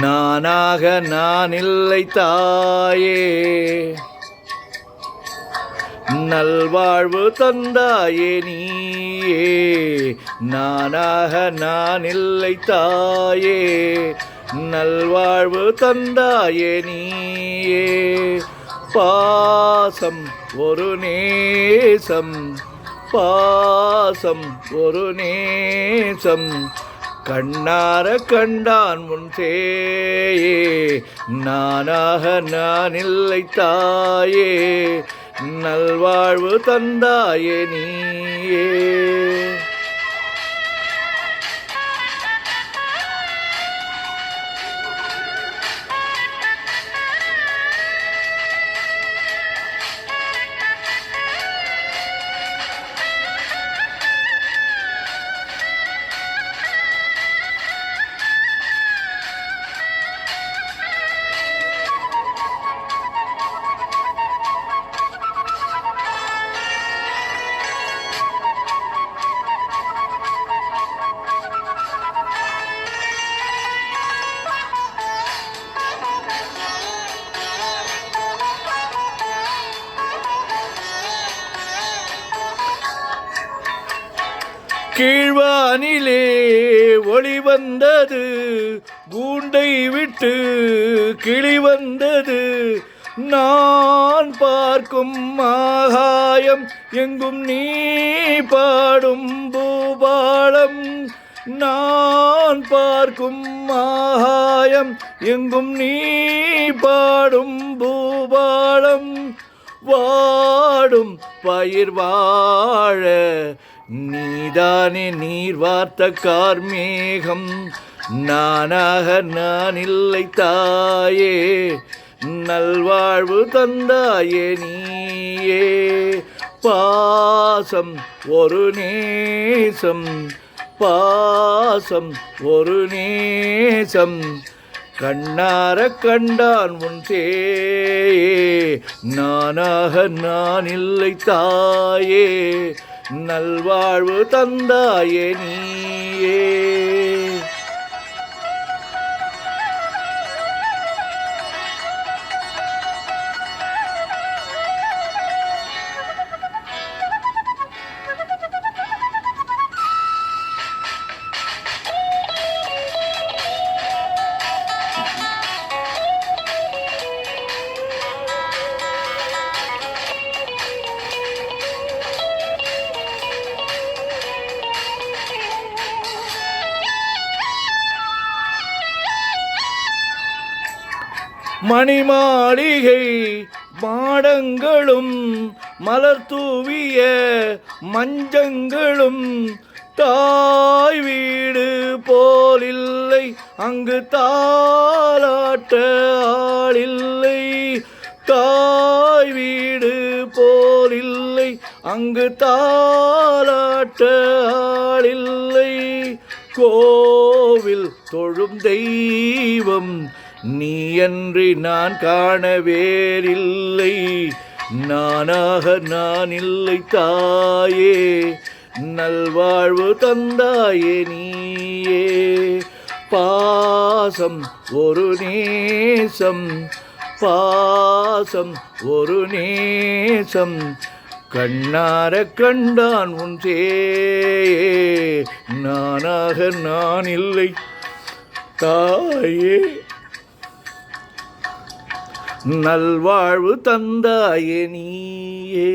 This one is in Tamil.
நானாக நான் இல்லை தாயே, நல்வாழ்வு தந்தாயே நீயே. நானாக நான் இல்லை தாயே, நல்வாழ்வு தந்தாயே நீயே. பாசம் ஒரு நேசம், பாசம் ஒரு நேசம், கண்ணார கண்டான் முன் சேயே. நானாக நான் இல்லை தாயே, நல்வாழ்வு தந்தாயே நீயே. கீழ்வானிலே ஒளி வந்தது, கூண்டை விட்டு கிளி வந்தது. நான் பார்க்கும் ஆகாயம் எங்கும் நீ பாடும் பூபாலம். நான் பார்க்கும் ஆகாயம் எங்கும் நீ பாடும் பூபாலம். வாடும் பயிர் வாழ நீதானே நீர் வார்த்த கார்மேகம். நானாக நான் இல்லை தாயே, நல்வாழ்வு தந்தாயே நீயே. பாசம் ஒரு நேசம், பாசம் ஒரு நேசம், கண்ணார கண்டான் உன் சேயே. நானாக நான் இல்லை தாயே, நல்வாழ்வு தந்தாயே நீயே. மணிமாளிகை மாடங்களும் மலர் தூவிய மஞ்சங்களும், தாய் வீடு போலில்லை அங்கு தாலாட்ட ஆளில்லை. தாய் வீடு போலில்லை அங்கு தாலாட்ட ஆளில்லை. கோவில் தொழும் தெய்வம் நீயன்றி நான் காண வேறில்லை. நானாக நான் இல்லை தாயே, நல்வாழ்வு தந்தாயே நீயே. பாசம் ஒரு நேசம், பாசம் ஒரு நேசம், கண்ணார கண்டான் உன் சேயே. நானாக நான் இல்லை தாயே, நல்வாழ்வு தந்தாயே நீயே.